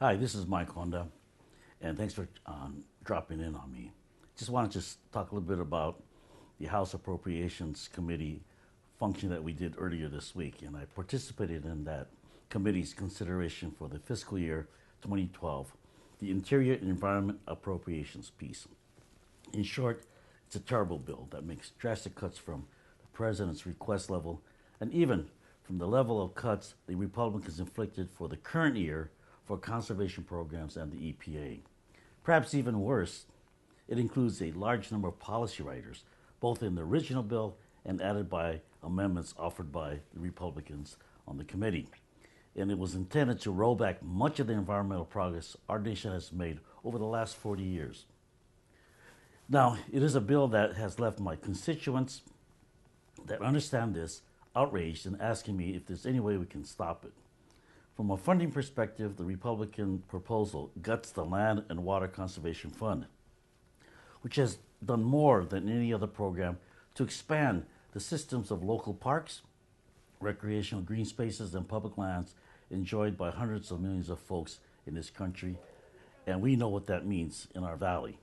Hi, this is Mike Honda, and thanks for dropping in on me. Just wanted to talk a little bit about the House Appropriations Committee function that we did earlier this week, and I participated in that committee's consideration for the fiscal year 2012, the Interior and Environment Appropriations piece. In short, it's a terrible bill that makes drastic cuts from the president's request level, and even from the level of cuts the Republicans inflicted for the current year for conservation programs and the EPA. Perhaps even worse, it includes a large number of policy writers, both in the original bill and added by amendments offered by the Republicans on the committee. And it was intended to roll back much of the environmental progress our nation has made over the last 40 years. Now, it is a bill that has left my constituents that understand this outraged and asking me if there's any way we can stop it. From a funding perspective, the Republican proposal guts the Land and Water Conservation Fund, which has done more than any other program to expand the systems of local parks, recreational green spaces, and public lands enjoyed by hundreds of millions of folks in this country, and we know what that means in our valley.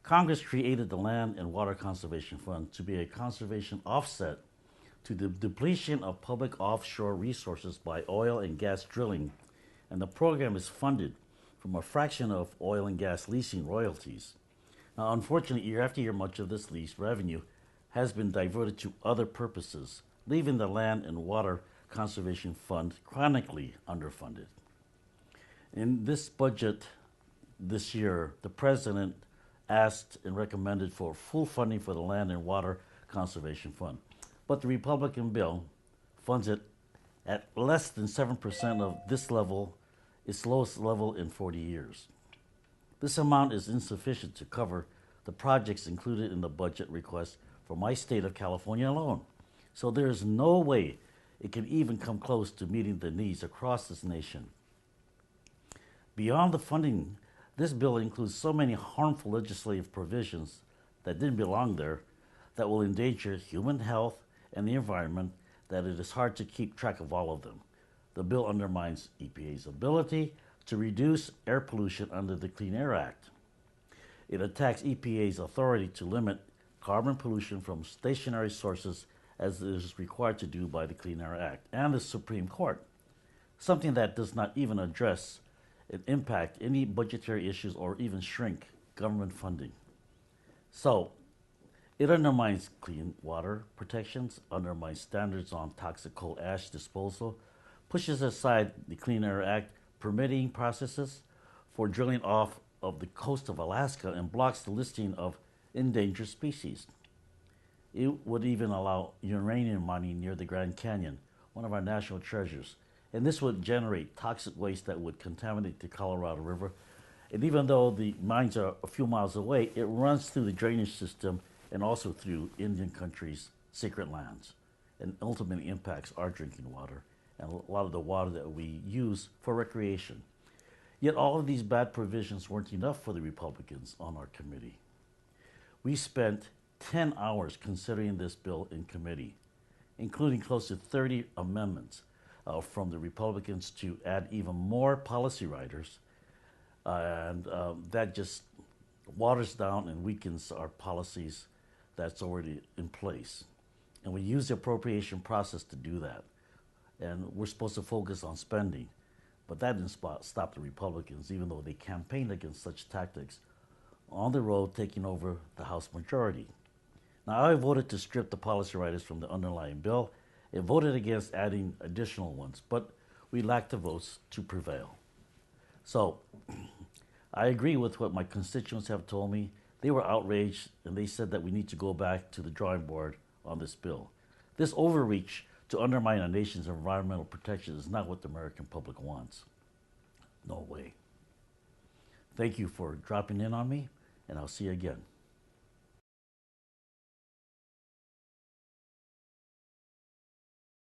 Congress created the Land and Water Conservation Fund to be a conservation offset to the depletion of public offshore resources by oil and gas drilling, and the program is funded from a fraction of oil and gas leasing royalties. Now, unfortunately, year after year, much of this lease revenue has been diverted to other purposes, leaving the Land and Water Conservation Fund chronically underfunded. In this budget this year, the President asked and recommended for full funding for the Land and Water Conservation Fund. But the Republican bill funds it at less than 7% of this level, its lowest level in 40 years. This amount is insufficient to cover the projects included in the budget request for my state of California alone. So there is no way it can even come close to meeting the needs across this nation. Beyond the funding, this bill includes so many harmful legislative provisions that didn't belong there that will endanger human health and the environment that it is hard to keep track of all of them. The bill undermines EPA's ability to reduce air pollution under the Clean Air Act. It attacks EPA's authority to limit carbon pollution from stationary sources as it is required to do by the Clean Air Act and the Supreme Court, something that does not even address and impact any budgetary issues or even shrink government funding. So, it undermines clean water protections, undermines standards on toxic coal ash disposal, pushes aside the Clean Air Act permitting processes for drilling off of the coast of Alaska, and blocks the listing of endangered species. It would even allow uranium mining near the Grand Canyon, one of our national treasures, and this would generate toxic waste that would contaminate the Colorado River. And even though the mines are a few miles away, it runs through the drainage system and also through Indian country's sacred lands, and ultimately impacts our drinking water and a lot of the water that we use for recreation. Yet all of these bad provisions weren't enough for the Republicans on our committee. We spent 10 hours considering this bill in committee, including close to 30 amendments from the Republicans to add even more policy writers, and that just waters down and weakens our policies that's already in place. And we use the appropriation process to do that. And we're supposed to focus on spending. But that didn't stop the Republicans, even though they campaigned against such tactics, on the road taking over the House majority. Now, I voted to strip the policy writers from the underlying bill and voted against adding additional ones, but we lacked the votes to prevail. So, I agree with what my constituents have told me. They were outraged, and they said that we need to go back to the drawing board on this bill. This overreach to undermine a nation's environmental protection is not what the American public wants. No way. Thank you for dropping in on me, and I'll see you again.